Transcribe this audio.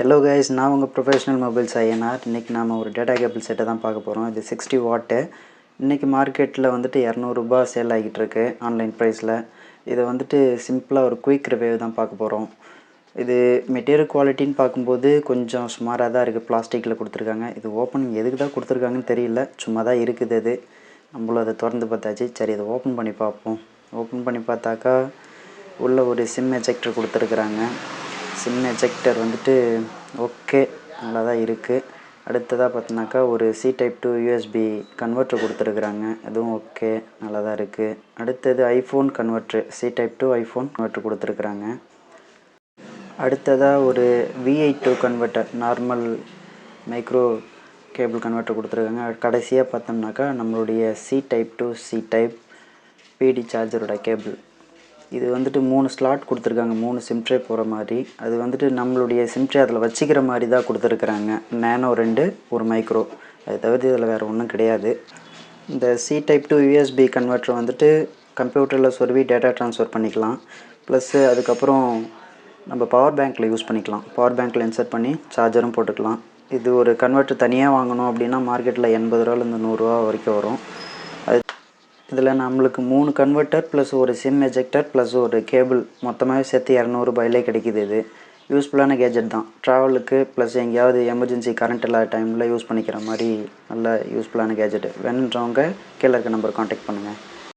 Hello guys, நான் உங்கள் professional mobiles INR. இன்றைக்கி நாம் ஒரு டேட்டா கேபிள் செட்டை தான் பார்க்க போகிறோம். இது 60 வாட்டு. இன்றைக்கி மார்க்கெட்டில் வந்துட்டு ₹200 சேல் ஆகிட்டு இருக்கு ஆன்லைன் ப்ரைஸில். இதை வந்துட்டு சிம்பிளாக ஒரு குயிக் ரிவ்யூ தான் பார்க்க போகிறோம். இது மெட்டீரியல் குவாலிட்டின்னு பார்க்கும்போது கொஞ்சம் சுமாராக தான் இருக்குது. பிளாஸ்டிக்கில் கொடுத்துருக்காங்க. இது ஓப்பனிங் எதுக்கு தான் கொடுத்துருக்காங்கன்னு தெரியல, சும்மா தான் இருக்குது. அது நம்மளும் அதை திறந்து பார்த்தாச்சு. சரி, இதை ஓப்பன் பண்ணி பார்ப்போம். ஓப்பன் பண்ணி பார்த்தாக்கா உள்ள ஒரு சிம் எஜெக்டர் கொடுத்துருக்குறாங்க. சிம் எஜெக்டர் வந்துட்டு ஓகே, நல்லா தான் இருக்குது. அடுத்ததாக பார்த்தோன்னாக்கா ஒரு C type to USB converter கொடுத்துருக்குறாங்க. அதுவும் ஓகே, நல்லா தான் இருக்குது. அடுத்தது iPhone converter, C type to iPhone converter கொடுத்துருக்குறாங்க. அடுத்ததாக ஒரு VI to converter, normal micro cable converter கொடுத்துருக்காங்க. கடைசியாக பார்த்தோம்னாக்கா நம்மளுடைய C type to C type PD சார்ஜரோட கேபிள். இது வந்துட்டு 3 ஸ்லாட் கொடுத்துருக்காங்க, 3 சிம் ட்ரே போகிற மாதிரி. அது வந்துட்டு நம்மளுடைய சிம் ட்ரே அதில் வச்சுக்கிற மாதிரி தான் கொடுத்துருக்குறாங்க. நேனோ 2, ஒரு மைக்ரோ, அது தவிர்த்து இதில் வேறு ஒன்றும் கிடையாது. இந்த C type to USB converter வந்துட்டு கம்ப்யூட்டரில் சொருவி டேட்டா ட்ரான்ஸ்ஃபர் பண்ணிக்கலாம். ப்ளஸ்ஸு அதுக்கப்புறம் நம்ம பவர் பேங்க்கில் யூஸ் பண்ணிக்கலாம். பவர் பேங்க்கில் இன்சர்ட் பண்ணி சார்ஜரும் போட்டுக்கலாம். இது ஒரு கன்வெர்ட்டர் தனியாக வாங்கணும் அப்படின்னா மார்க்கெட்டில் ₹80 100 வரைக்கும் வரும். இதில் நம்மளுக்கு 3 கன்வெர்ட்டர் ப்ளஸ் ஒரு சிம் எஜெக்டர் ப்ளஸ் ஒரு கேபிள் மொத்தமாகவே சேர்த்து ₹200 கிடைக்கிது. இது யூஸ்ஃபுல்லான கேஜெட் தான். ட்ராவலுக்கு ப்ளஸ் எங்கேயாவது எமர்ஜென்சி கரண்ட் இல்லாத டைமில் யூஸ் பண்ணிக்கிற மாதிரி நல்ல யூஸ்ஃபுல்லான கேஜெட்டு. வேணுன்றவங்க கீழே இருக்க நம்பர் கான்டாக்ட் பண்ணுங்கள்.